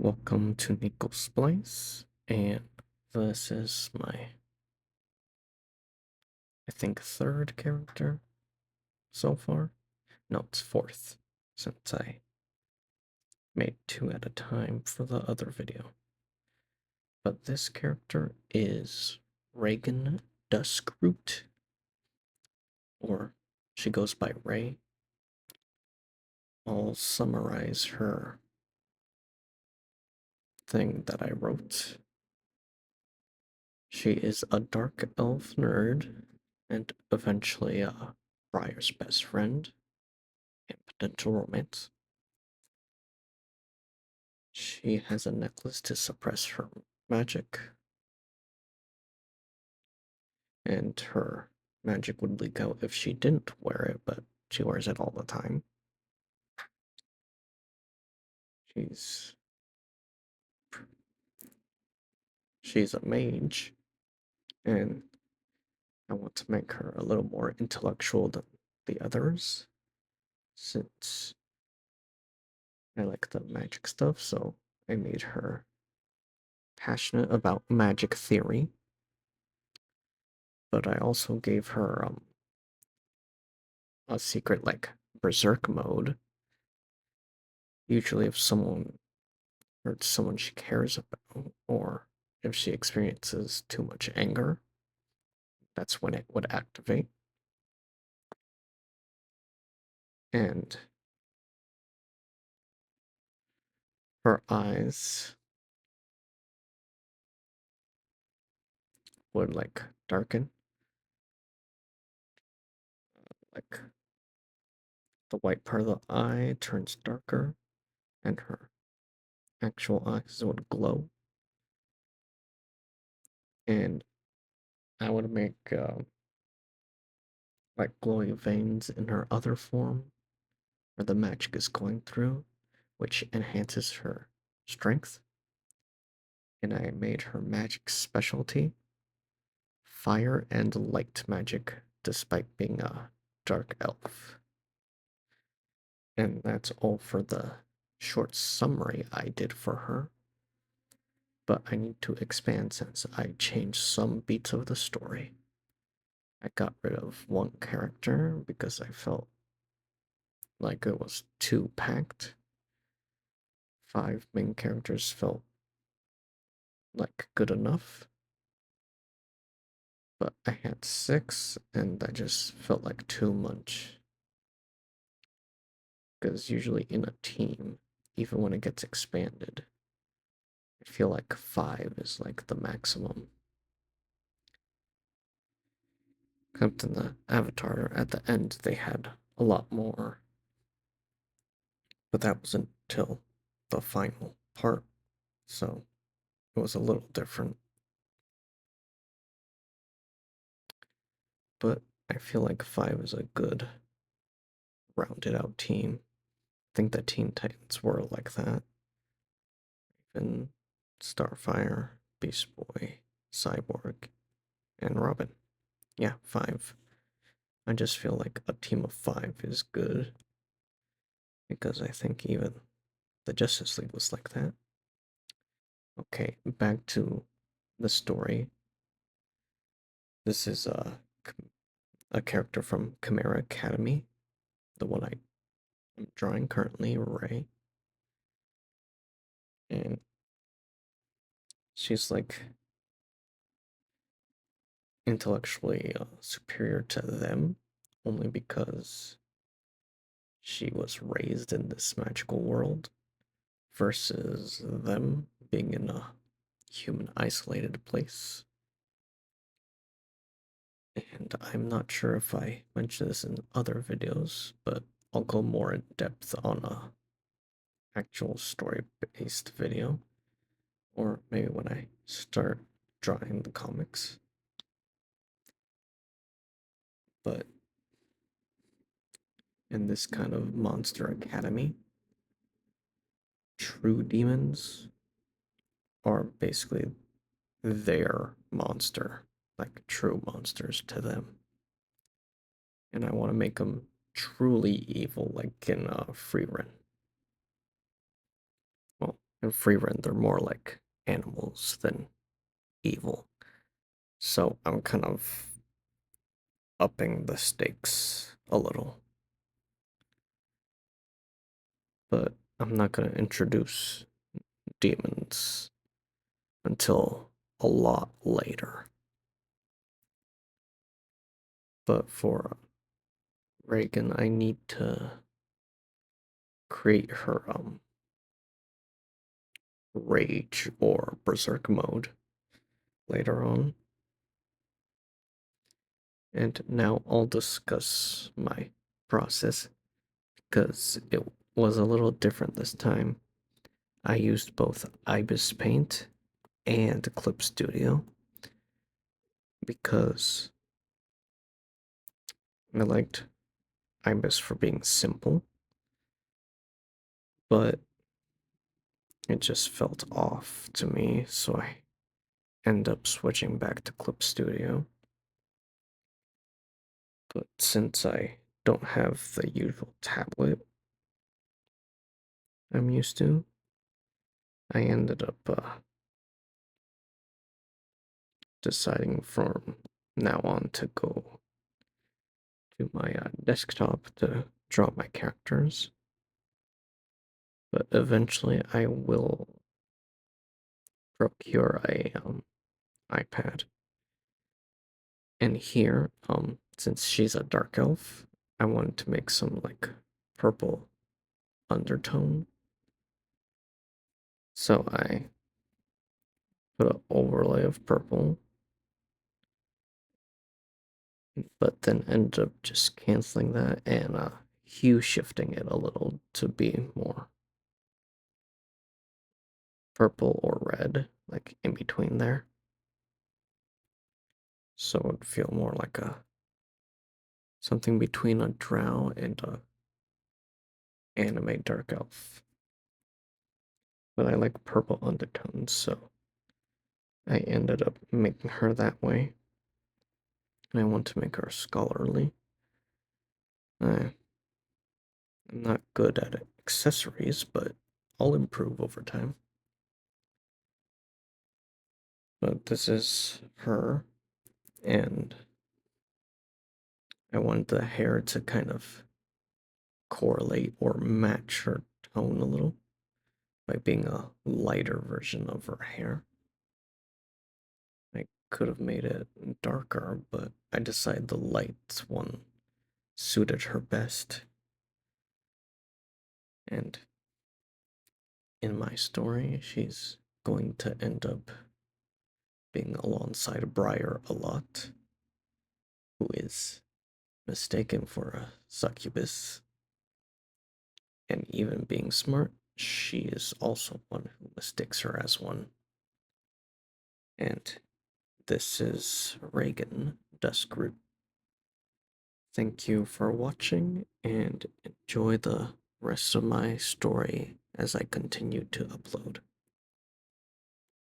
Welcome to Nico's Place, and this is my, I think, third character so far. No, it's fourth, since I made two at a time for the other video. But this character is Reagan Duskroot, or she goes by Ray. I'll summarize her thing that I wrote. She is a dark elf nerd, and eventually Briar's best friend and potential romance. She has a necklace to suppress her magic, and her magic would leak out if she didn't wear it, but she wears it all the time. She's she's a mage, and I want to make her a little more intellectual than the others, since I like the magic stuff, so I made her passionate about magic theory. But I also gave her a secret like berserk mode. Usually if someone hurts someone she cares about, or if she experiences too much anger, that's when it would activate. And her eyes would like darken, like the white part of the eye turns darker, and her actual eyes would glow. And I would make like glowing veins in her other form, where the magic is going through, which enhances her strength. And I made her magic specialty fire and light magic, despite being a dark elf. And that's all for the short summary I did for her. But I need to expand since I changed some beats of the story. I got rid of one character because I felt like it was too packed. 5 main characters felt like good enough. But I had 6, and that just felt like too much. Because usually in a team, even when it gets expanded, I feel like 5 is like the maximum. Except in the Avatar, at the end, they had a lot more. But that wasn't until the final part, so it was a little different. But I feel like 5 is a good, rounded out team. I think the Teen Titans were like that. Even Starfire, Beast Boy, Cyborg, and Robin. Yeah, 5. I just feel like a team of 5 is good. Because I think even the Justice League was like that. Okay, back to the story. This is a character from Chimera Academy, the one I'm drawing currently, Ray. And she's like intellectually superior to them only because she was raised in this magical world versus them being in a human isolated place. And I'm not sure if I mentioned this in other videos, but I'll go more in depth on a actual story-based video, or maybe when I start drawing the comics. But in this kind of monster academy, true demons are basically their monster, like true monsters to them. And I want to make them truly evil, like in Free Run. Well, In free run, they're more like animals than evil. So I'm kind of upping the stakes a little. But I'm not going to introduce demons until a lot later. But for Reagan, I need to create her rage or berserk mode later on. And now I'll discuss my process because it was a little different this time. I used both Ibis Paint and Clip Studio because I liked Ibis for being simple, but it just felt off to me, so I end up switching back to Clip Studio. But since I don't have the usual tablet I'm used to, I ended up deciding from now on to go to my desktop to draw my characters. But eventually I will procure a iPad. And here, since she's a dark elf, I wanted to make some like purple undertone. So I put an overlay of purple, but then ended up just canceling that and hue shifting it a little to be more purple or red, like in between there. So it would feel more like a something between a drow and a anime dark elf. But I like purple undertones, so I ended up making her that way. And I want to make her scholarly. I'm not good at accessories, but I'll improve over time. But this is her, and I want the hair to kind of correlate or match her tone a little by being a lighter version of her hair. I could have made it darker, but I decided the light one suited her best. And in my story, she's going to end up being alongside Briar a lot, who is mistaken for a succubus. And even being smart, she is also one who mistakes her as one. And this is Reagan Duskroot. Thank you for watching and enjoy the rest of my story as I continue to upload.